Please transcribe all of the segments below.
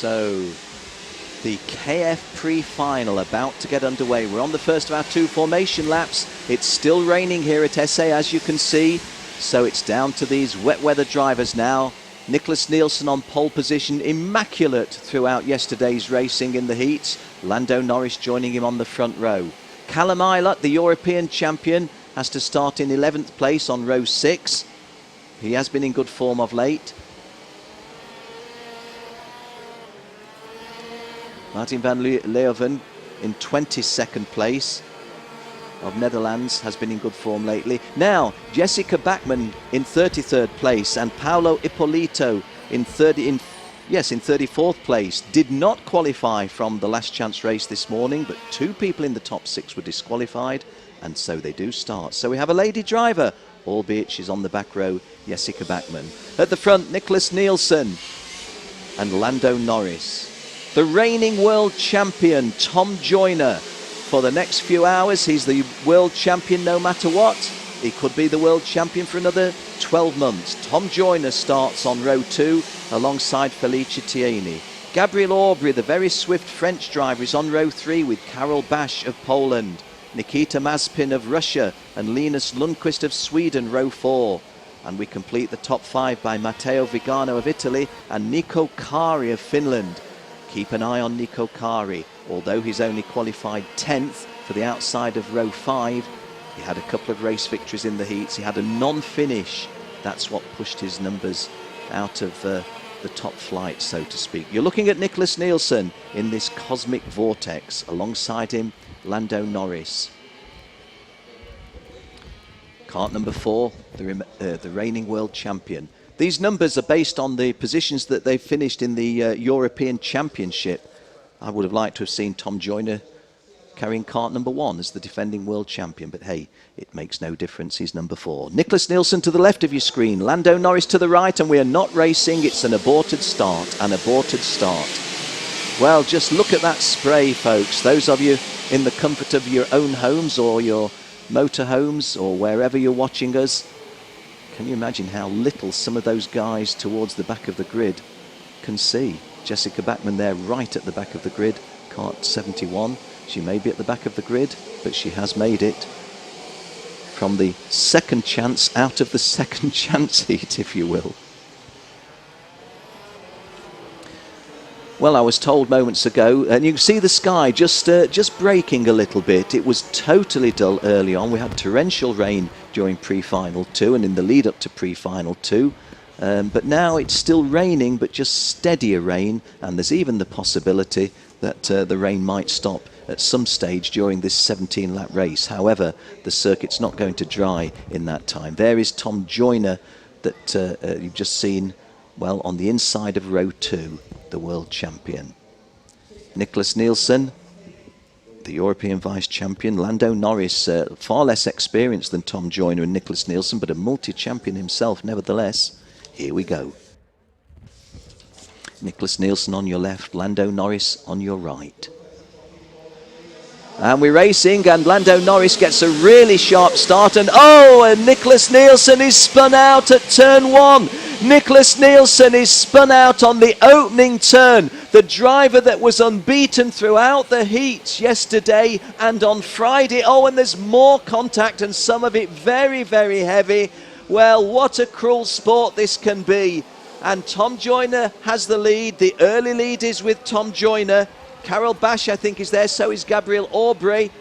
So the KF pre-final about to get underway. We're on the first of our 2 formation laps. It's still raining here at SA, as you can see. So it's down to these wet weather drivers now. Nicholas Nielsen on pole position, immaculate throughout yesterday's racing in the heats. Lando Norris joining him on the front row. Callum Eilert, the European champion, has to start in 11th place on row 6. He has been in good form of late. Martin van Leeuwen in 22nd place of Netherlands has been in good form lately. Now, Jessica Bachmann in 33rd place and Paolo Ippolito in 34th place. Did not qualify from the last chance race this morning, but 2 people in the top 6 were disqualified, and so they do start. So we have a lady driver, albeit she's on the back row, Jessica Bachmann. At the front, Nicholas Nielsen and Lando Norris. The reigning world champion, Tom Joyner. For the next few hours, he's the world champion no matter what. He could be the world champion for another 12 months. Tom Joyner starts on row 2 alongside Felicia Tieni. Gabriel Aubry, the very swift French driver, is on row 3 with Karol Bash of Poland. Nikita Mazpin of Russia and Linus Lundqvist of Sweden, row 4. And we complete the top 5 by Matteo Vigano of Italy and Nico Kari of Finland. Keep an eye on Nico Kari. Although he's only qualified 10th for the outside of row 5, he had a couple of race victories in the heats. He had a non-finish. That's what pushed his numbers out of the top flight, so to speak. You're looking at Nicholas Nielsen in this cosmic vortex. Alongside him, Lando Norris. Kart number 4, the reigning world champion. These numbers are based on the positions that they finished in the European Championship. I would have liked to have seen Tom Joyner carrying kart number 1 as the defending world champion, but hey, it makes no difference. He's number 4. Nicholas Nielsen to the left of your screen, Lando Norris to the right, and we are not racing. It's an aborted start, Well, just look at that spray, folks. Those of you in the comfort of your own homes or your motorhomes or wherever you're watching us, can you imagine how little some of those guys towards the back of the grid can see? Jessica Bachmann there right at the back of the grid, kart 71. She may be at the back of the grid, but she has made it from the second chance out of the second chance heat, if you will. Well, I was told moments ago, and you can see the sky just breaking a little bit. It was totally dull early on. We had torrential rain during pre-final 2 and in the lead up to pre-final 2. But now it's still raining, but just steadier rain, and there's even the possibility that the rain might stop at some stage during this 17-lap race. However, the circuit's not going to dry in that time. There is Tom Joyner that you've just seen, well, on the inside of row 2, the world champion. Nicholas Nielsen, the European vice champion. Lando Norris, far less experienced than Tom Joyner and Nicholas Nielsen, but a multi-champion himself nevertheless. Here we go. Nicholas Nielsen on your left, Lando Norris on your right. And we're racing, and Lando Norris gets a really sharp start, and Nicholas Nielsen is spun out at turn 1. Nicholas Nielsen is spun out on the opening turn. The driver that was unbeaten throughout the heats yesterday and on Friday. And there's more contact, and some of it very, very heavy. Well, what a cruel sport this can be. And Tom Joyner has the lead. The early lead is with Tom Joyner. Karol Bash, I think, is there. So is Gabriel Aubry.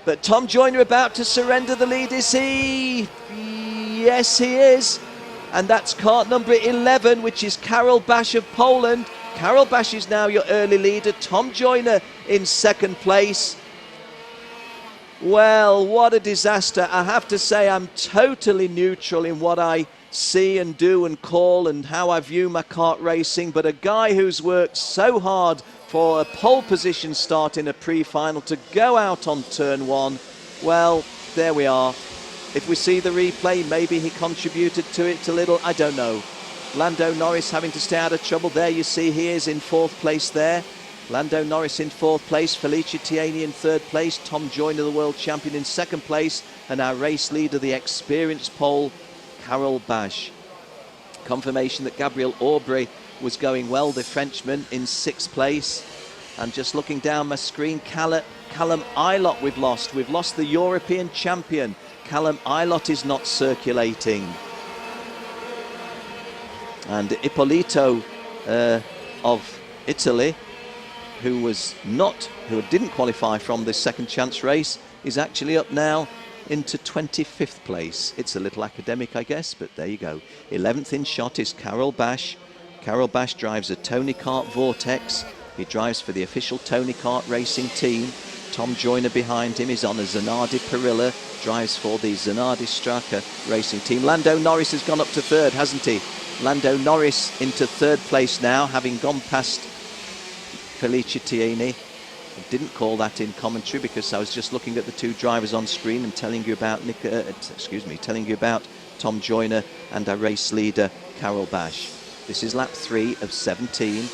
But Tom Joyner about to surrender the lead, is he? Yes, he is. And that's kart number 11, which is Karol Bash of Poland. Karol Bash is now your early leader. Tom Joyner in second place. Well, what a disaster. I have to say I'm totally neutral in what I see and do and call and how I view my kart racing. But a guy who's worked so hard for a pole position start in a pre-final to go out on turn 1, well, there we are. If we see the replay, maybe he contributed to it a little. I don't know. Lando Norris having to stay out of trouble. There you see he is in 4th place there. Lando Norris in 4th place. Felicia Tieni in 3rd place. Tom Joyner, the world champion, in 2nd place. And our race leader, the experienced pole, Karol Bash. Confirmation that Gabriel Aubry was going well, the Frenchman in 6th place. And just looking down my screen, Callum Ilott we've lost. We've lost the European champion. Callum Ilott is not circulating. And Ippolito of Italy, who didn't qualify from this second chance race, is actually up now into 25th place. It's a little academic, I guess, but there you go. 11th in shot is Carol Bash. Carol Bash drives a Tony Kart Vortex. He drives for the official Tony Kart racing team. Tom Joyner behind him is on a Zanardi Perilla, drives for the Zanardi Straka racing team. Lando Norris has gone up to 3rd, hasn't he? Lando Norris into 3rd place now, having gone past Felicitieni. I didn't call that in commentary because I was just looking at the 2 drivers on screen and telling you about telling you about Tom Joyner and our race leader Carol Bash. This is lap 3 of 17.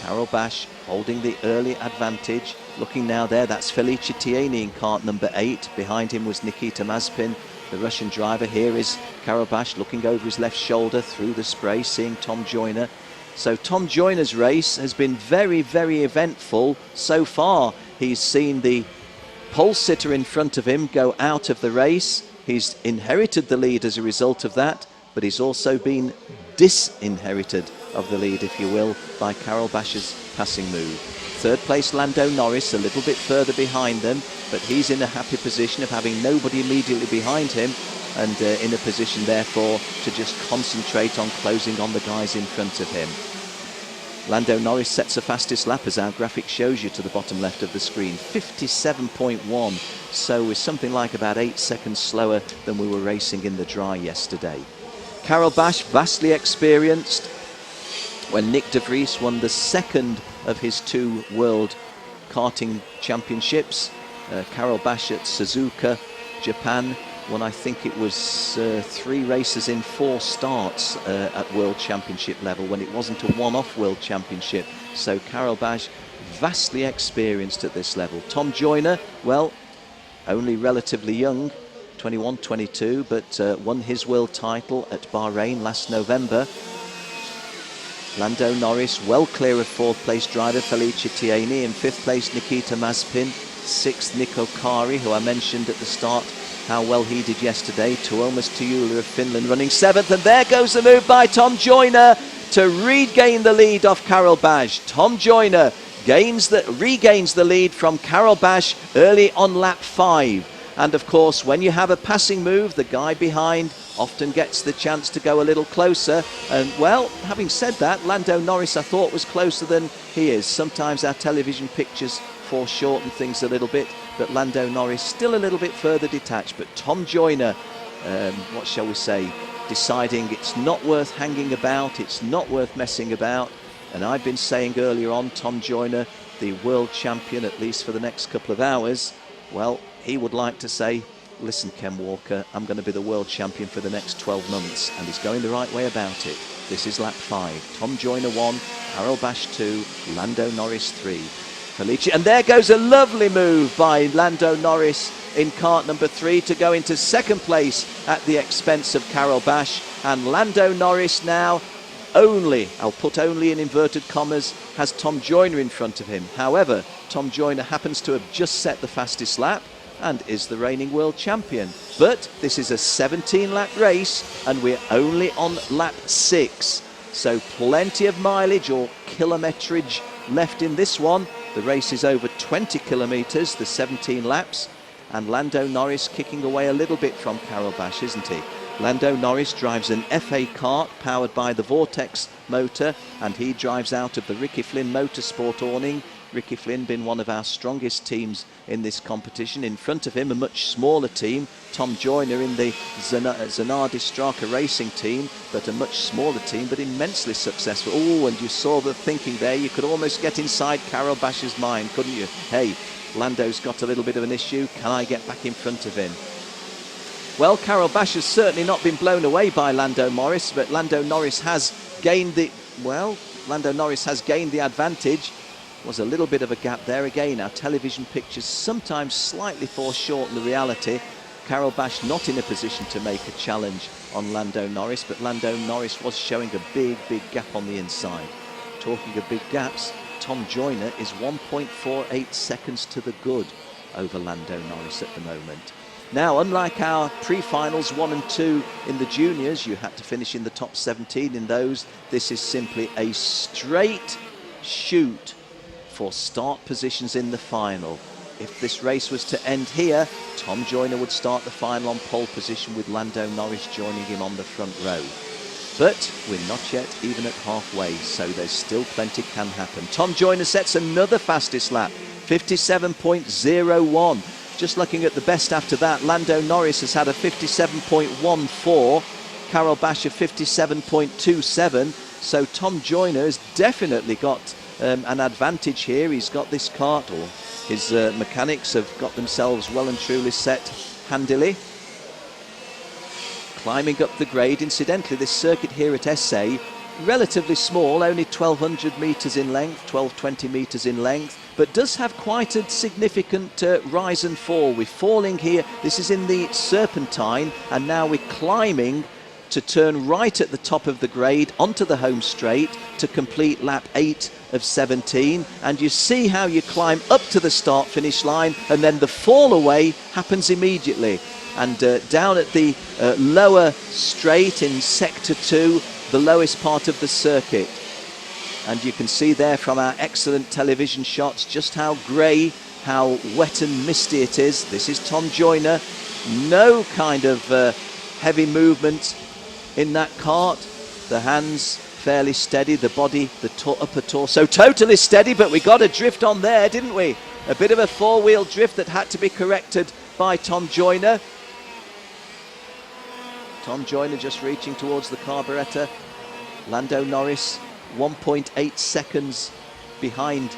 Carol Bash holding the early advantage. Looking now there, that's Felicitieni in kart number 8. Behind him was Nikita Mazepin, the Russian driver. Here is Carol Bash looking over his left shoulder through the spray, seeing Tom Joyner. So Tom Joyner's race has been very, very eventful so far. He's seen the pole sitter in front of him go out of the race. He's inherited the lead as a result of that, but he's also been disinherited of the lead, if you will, by Carol Bash's passing move. 3rd place Lando Norris, a little bit further behind them, but he's in a happy position of having nobody immediately behind him, and in a position therefore to just concentrate on closing on the guys in front of him. Lando Norris sets the fastest lap, as our graphic shows you to the bottom left of the screen, 57.1, so we're something like about 8 seconds slower than we were racing in the dry yesterday. Carol Bash, vastly experienced. When Nick de Vries won the 2nd of his 2 World Karting Championships, Carol Bash at Suzuka, Japan, won, I think it was 3 races in 4 starts at World Championship level, when it wasn't a one-off World Championship. So Carol Bash, vastly experienced at this level. Tom Joyner, well, only relatively young, 21, 22, but won his world title at Bahrain last November. Lando Norris well clear of 4th place driver Felicitieni. In 5th place Nikita Mazepin. 6th Niko Kari, who I mentioned at the start how well he did yesterday. Tuomas Tuula of Finland running 7th, and there goes the move by Tom Joyner to regain the lead off Carol Bash. Tom Joyner regains the lead from Carol Bash early on lap 5. And of course, when you have a passing move, the guy behind often gets the chance to go a little closer. And well, having said that, Lando Norris I thought was closer than he is. Sometimes our television pictures foreshorten things a little bit, but Lando Norris still a little bit further detached. But Tom Joyner, what shall we say, deciding it's not worth hanging about, it's not worth messing about. And I've been saying earlier on, Tom Joyner, the world champion, at least for the next couple of hours, well, he would like to say, listen, Ken Walker, I'm going to be the world champion for the next 12 months, and he's going the right way about it. This is lap 5. Tom Joyner 1, Carol Bash 2, Lando Norris 3. And there goes a lovely move by Lando Norris in kart number 3 to go into 2nd place at the expense of Carol Bash. And Lando Norris now only, I'll put only in inverted commas, has Tom Joyner in front of him. However, Tom Joyner happens to have just set the fastest lap and is the reigning world champion. But this is a 17-lap race and we're only on lap 6. So plenty of mileage or kilometrage left in this one. The race is over 20 kilometres, the 17 laps. And Lando Norris kicking away a little bit from Carol Bash, isn't he? Lando Norris drives an FA kart powered by the Vortex motor, and he drives out of the Ricky Flynn Motorsport awning. Ricky Flynn been one of our strongest teams in this competition. In front of him, a much smaller team, Tom Joyner in the Zanardi Straka racing team, but a much smaller team, but immensely successful. Oh, and you saw the thinking there. You could almost get inside Carol Bash's mind, couldn't you? Hey, Lando's got a little bit of an issue. Can I get back in front of him? Well, Carol Bash has certainly not been blown away by Lando Norris, but Lando Norris has gained the advantage. Was a little bit of a gap there again. Our television pictures sometimes slightly foreshorten the reality. Carol Bash not in a position to make a challenge on Lando Norris, but Lando Norris was showing a big gap on the inside. Talking of big gaps, Tom Joyner is 1.48 seconds to the good over Lando Norris at the moment. Now, unlike our pre-finals 1 and 2 in the juniors, you had to finish in the top 17 in those. This is simply a straight shoot for start positions in the final. If this race was to end here, Tom Joyner would start the final on pole position with Lando Norris joining him on the front row. But we're not yet even at halfway, so there's still plenty can happen. Tom Joyner sets another fastest lap, 57.01. Just looking at the best after that, Lando Norris has had a 57.14, Karel Basch a 57.27. So Tom Joyner has definitely got an advantage here. He's got this kart, or his mechanics have got themselves well and truly set handily. Climbing up the grade. Incidentally, this circuit here at SA, relatively small, only 1,200 metres in length, 1,220 metres in length, but does have quite a significant rise and fall. We're falling here, this is in the Serpentine, and now we're climbing to turn right at the top of the grade onto the home straight to complete lap 8 of 17. And you see how you climb up to the start finish line, and then the fall away happens immediately. And down at the lower straight in sector 2, the lowest part of the circuit. And you can see there from our excellent television shots just how grey, how wet and misty it is. This is Tom Joyner. No kind of heavy movement in that kart. The hands fairly steady, the body, the upper torso totally steady, but we got a drift on there, didn't we? A bit of a four-wheel drift that had to be corrected by Tom Joyner. Tom Joyner just reaching towards the carburettor. Lando Norris 1.8 seconds behind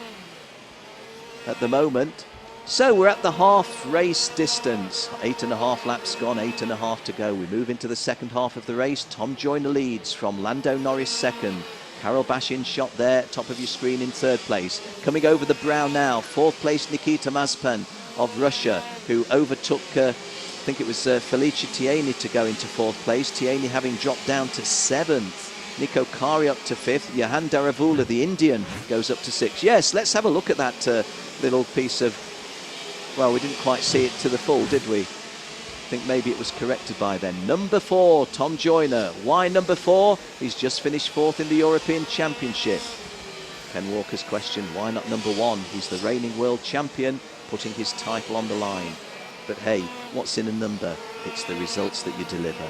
at the moment. So we're at the half race distance. 8.5 laps gone, 8.5 to go. We move into the second half of the race. Tom Joyner leads from Lando Norris second. Karel Basch in shot there, top of your screen in third place. Coming over the brow now, fourth place Nikita Mazepin of Russia, who overtook I think it was Felicia Tieni to go into fourth place. Tieni having dropped down to seventh. Nico Kari up to fifth. Jehanne De Avila, the Indian, goes up to sixth. Yes, let's have a look at that little piece of... Well, we didn't quite see it to the full, did we? I think maybe it was corrected by then. Number 4, Tom Joyner. Why number 4? He's just finished fourth in the European Championship. Ken Walker's question, why not number 1? He's the reigning world champion, putting his title on the line. But hey, what's in a number? It's the results that you deliver.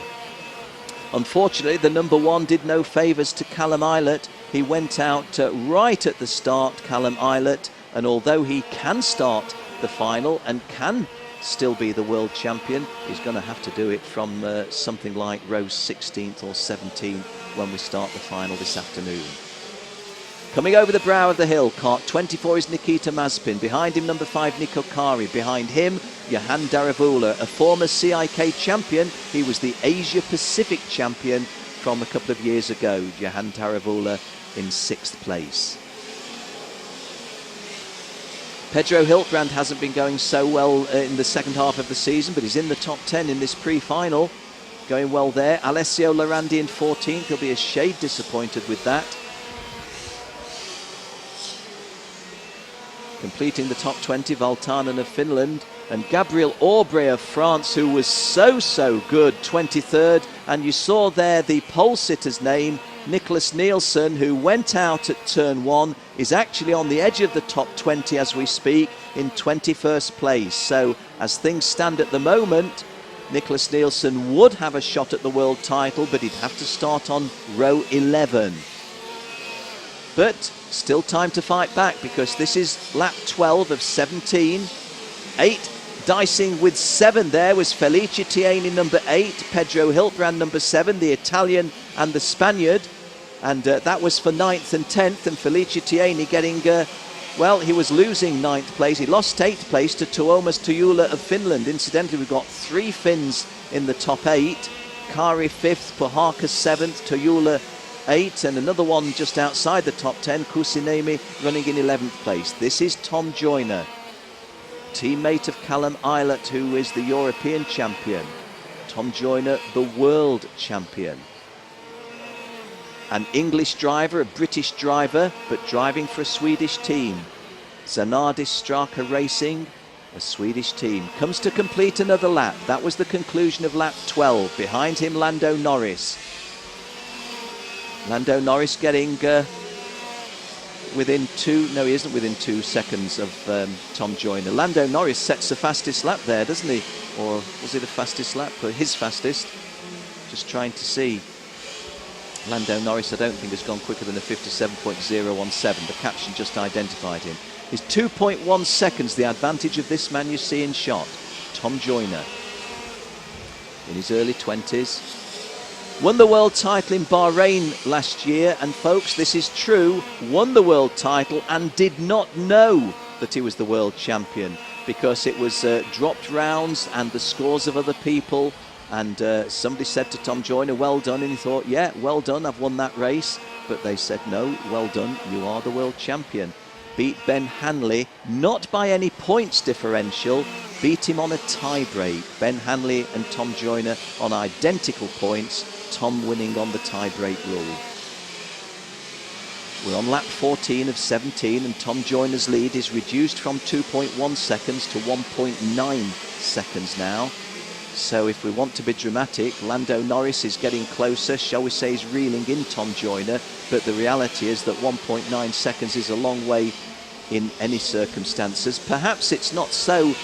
Unfortunately, the number 1 did no favours to Callum Ilott. He went out right at the start, Callum Ilott, and although he can start the final and can still be the world champion, he's going to have to do it from something like row 16th or 17th when we start the final this afternoon. Coming over the brow of the hill, kart 24 is Nikita Mazepin. Behind him, number 5, Nico Kari. Behind him, Jehanne De Avila, a former CIK champion. He was the Asia Pacific champion from a couple of years ago. Jehanne De Avila in 6th place. Pedro Hiltbrand hasn't been going so well in the second half of the season, but he's in the top 10 in this pre-final. Going well there. Alessio Lorandi in 14th. He'll be a shade disappointed with that. Completing the top 20, Valtanen of Finland, and Gabriel Aubrey of France, who was so good, 23rd. And you saw there the pole sitter's name, Nicholas Nielsen, who went out at turn 1, is actually on the edge of the top 20 as we speak, in 21st place. So as things stand at the moment, Nicholas Nielsen would have a shot at the world title, but he'd have to start on row 11. But still time to fight back, because this is lap 12 of 17. 8 dicing with 7 there was Felicia Tieni number 8, Pedro Hiltbrand number 7, the Italian and the Spaniard. And that was for 9th and 10th, and Felicia Tieni getting, well, he was losing 9th place. He lost 8th place to Tuomas Tuula of Finland. Incidentally, we've got 3 Finns in the top 8. Kari 5th, Pohaka 7th, Tuula 8, and another one just outside the top 10, Kusinemi, running in 11th place. This is Tom Joyner, teammate of Callum Ilott, who is the European champion. Tom Joyner, the world champion. An English driver, a British driver, but driving for a Swedish team. Zanardis Straka Racing, a Swedish team, comes to complete another lap. That was the conclusion of lap 12. Behind him, Lando Norris. Lando Norris getting within two, no he isn't within 2 seconds of Tom Joyner. Lando Norris sets the fastest lap there, doesn't he? Or was it the fastest lap? His fastest. Just trying to see. Lando Norris I don't think has gone quicker than a 57.017. The caption just identified him. Is 2.1 seconds the advantage of this man you see in shot. Tom Joyner. In his early 20s. Won the world title in Bahrain last year, and folks, this is true, won the world title and did not know that he was the world champion because it was dropped rounds and the scores of other people, and somebody said to Tom Joyner, well done, and he thought, yeah, well done, I've won that race, but they said, no, well done, you are the world champion. Beat Ben Hanley, not by any points differential, beat him on a tie break. Ben Hanley and Tom Joyner on identical points, Tom winning on the tie-break rule. We're on lap 14 of 17 and Tom Joyner's lead is reduced from 2.1 seconds to 1.9 seconds now. So if we want to be dramatic, Lando Norris is getting closer, shall we say he's reeling in Tom Joyner, but the reality is that 1.9 seconds is a long way in any circumstances. Perhaps it's not so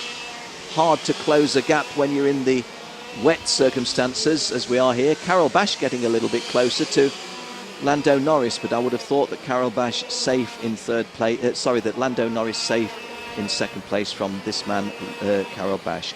hard to close a gap when you're in the wet circumstances as we are here. Carol Bash getting a little bit closer to Lando Norris, but I would have thought that Carol Bash safe in third place, that Lando Norris safe in second place from this man, Carol Bash.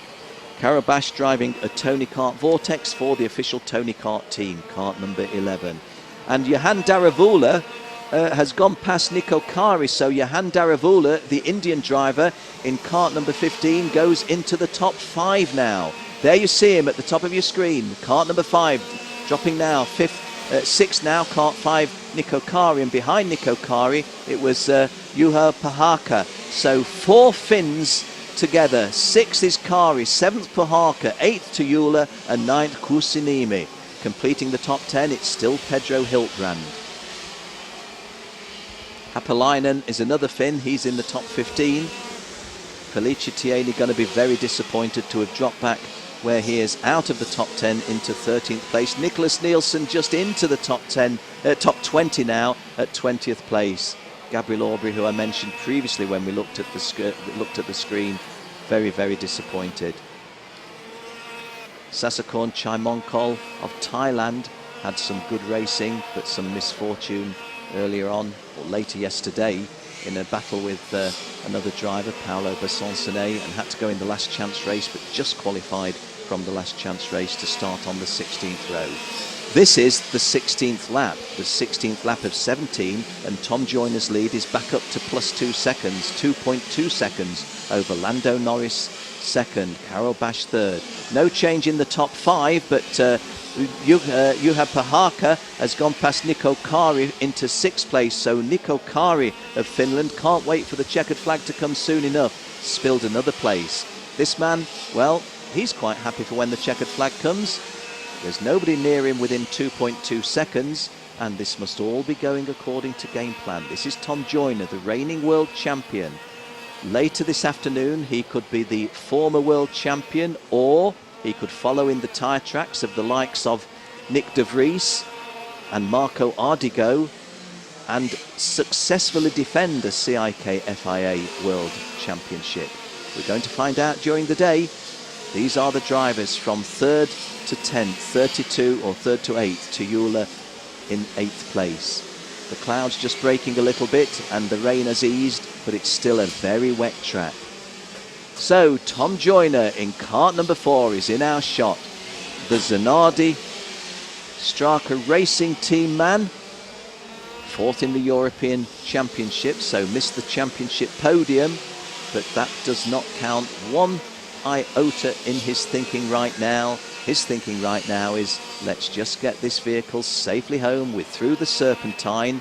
Carol Bash driving a Tony Kart Vortex for the official Tony Kart team, kart number 11. And Jehanne De Avila has gone past Nico Kari, so Jehanne De Avila, the Indian driver, in kart number 15 goes into the top 5 now. There you see him at the top of your screen. Kart number 5 dropping now. 6 now. Kart 5 Nico Kari. And behind Nico Kari it was Juha Pahaka. So 4 Finns together. 6 is Kari. 7th Pahaka. 8th Tujula. And 9th Kusinimi. Completing the top 10 it's still Pedro Hiltbrand. Hapalainen is another Finn. He's in the top 15. Felice Tieni going to be very disappointed to have dropped back where he is out of the top 10 into 13th place. Nicholas Nielsen just into the top 10, top 20 now at 20th place. Gabriel Aubrey, who I mentioned previously when we looked at the screen, very, very disappointed. Sasakorn Chaimongkol of Thailand had some good racing, but some misfortune earlier on, or later yesterday, in a battle with another driver, Paolo Bassoncenet, and had to go in the last chance race, but just qualified from the last chance race to start on the 16th row. This is the 16th lap, the 16th lap of 17, and Tom Joyner's lead is back up to plus 2 seconds, 2.2 seconds over Lando Norris second, Carol Bash third. No change in the top 5, but Juha Pahaka has gone past Nico Kari into 6th place, so Nico Kari of Finland can't wait for the checkered flag to come soon enough. Spilled another place. This man, well, he's quite happy for when the checkered flag comes. There's nobody near him within 2.2 seconds, and this must all be going according to game plan. This is Tom Joyner, the reigning world champion. Later this afternoon, he could be the former world champion, or he could follow in the tyre tracks of the likes of Nick de Vries and Marco Ardigo and successfully defend a CIK FIA World Championship. We're going to find out during the day. These are the drivers from 3rd to 10th, 32 or 3rd to 8th, Tujula in 8th place. The clouds just breaking a little bit and the rain has eased, but it's still a very wet track. So Tom Joyner in kart number 4 is in our shot. The Zanardi Straka Racing team man, 4th in the European Championship, so missed the championship podium, but that does not count one iota in his thinking right now. His thinking right now is, let's just get this vehicle safely home. We're through the Serpentine.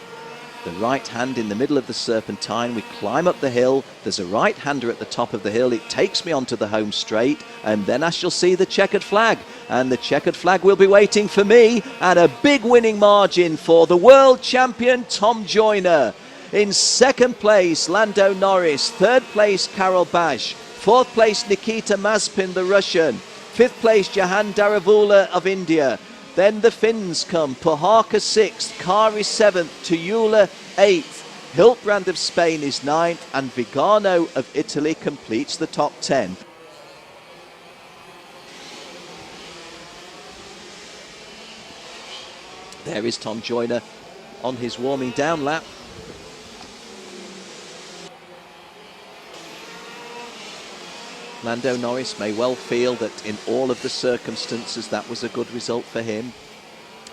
The right hand in the middle of the serpentine. We climb up the hill. There's a right-hander at the top of the hill. It takes me onto the home straight, and then I shall see the checkered flag. And the checkered flag will be waiting for me, and a big winning margin for the world champion Tom Joyner. In second place, Lando Norris. Third place, Karol Bash. Fourth place, Nikita Mazepin, the Russian. Fifth place, Jehanne De Avila of India. Then the Finns come. Puharka 6th, Kari 7th, Tuyula 8th. Hiltbrand of Spain is 9th, and Vigano of Italy completes the top 10. There is Tom Joyner on his warming down lap. Lando Norris may well feel that in all of the circumstances that was a good result for him.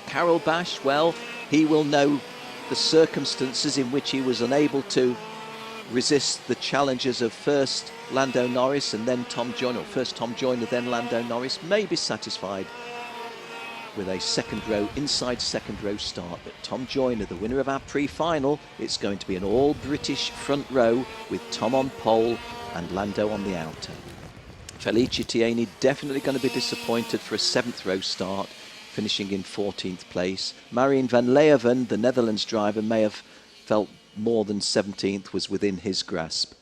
Karol Bash, well, he will know the circumstances in which he was unable to resist the challenges of first Lando Norris and then Tom Joyner, or first Tom Joyner, then Lando Norris, may be satisfied with a second row, inside second row start. But Tom Joyner, the winner of our pre-final, it's going to be an all-British front row with Tom on pole and Lando on the outer. Felice Tieni definitely going to be disappointed for a 7th row start, finishing in 14th place. Marijn van Leeuwen, the Netherlands driver, may have felt more than 17th was within his grasp.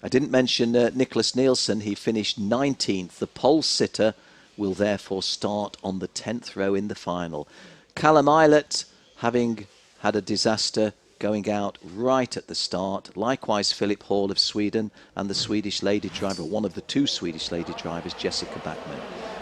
I didn't mention Nicholas Nielsen. He finished 19th. The pole sitter will therefore start on the 10th row in the final. Callum Eilert, having had a disaster, going out right at the start. Likewise, Philip Hall of Sweden and the Swedish lady driver, one of the two Swedish lady drivers, Jessica Backman.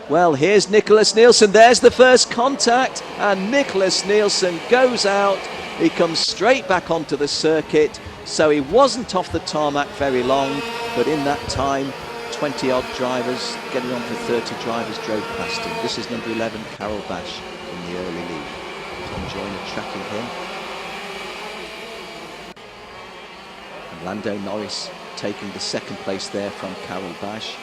Well, here's Nicholas Nielsen. There's the first contact, and Nicholas Nielsen goes out. He comes straight back onto the circuit, so he wasn't off the tarmac very long, but in that time, 20-odd drivers, getting on to 30 drivers, drove past him. This is number 11, Karol Bash, in the early lead. Tom Joyner tracking him. And Lando Norris taking the second place there from Karol Bash.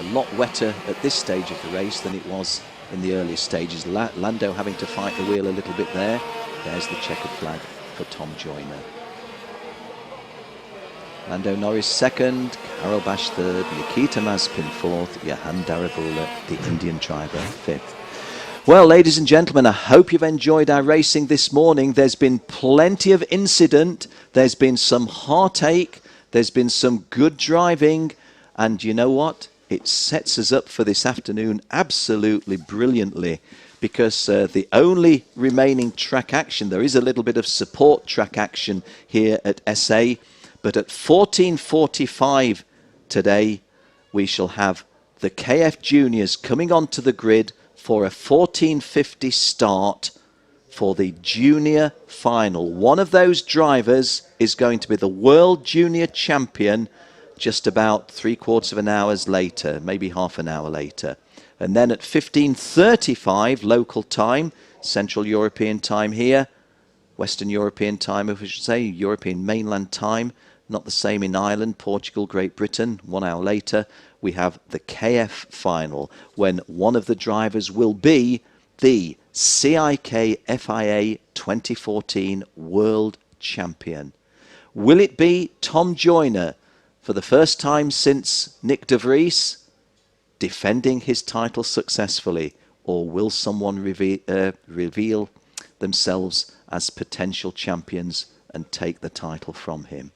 A lot wetter at this stage of the race than it was in the earlier stages. Lando having to fight the wheel a little bit there. There's the checkered flag for Tom Joyner. Lando Norris second, Karol Bash third, Nikita Mazepin fourth, Jehanne De Avila, the Indian driver, fifth. Well, ladies and gentlemen, I hope you've enjoyed our racing this morning. There's been plenty of incident, there's been some heartache, there's been some good driving, and you know what? It sets us up for this afternoon absolutely brilliantly, because the only remaining track action, there is a little bit of support track action here at SA, but at 14:45 today, we shall have the KF Juniors coming onto the grid for a 14:50 start for the junior final. One of those drivers is going to be the World Junior Champion just about 3/4 of an hour later, maybe half an hour later. And then at 15:35 local time, Central European time here, Western European time, if we should say, European mainland time, not the same in Ireland, Portugal, Great Britain. 1 hour later, we have the KF final, when one of the drivers will be the CIK FIA 2014 World Champion. Will it be Tom Joyner, for the first time since Nick de Vries, defending his title successfully, or will someone reveal themselves as potential champions and take the title from him?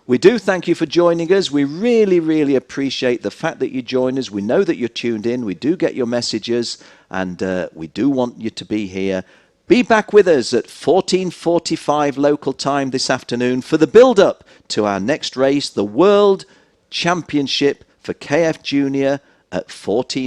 We do thank you for joining us. We really, really appreciate the fact that you join us. We know that you're tuned in. We do get your messages, and we do want you to be here. Be back with us at 14:45 local time this afternoon for the build-up to our next race, the World Championship for KF Junior at 14.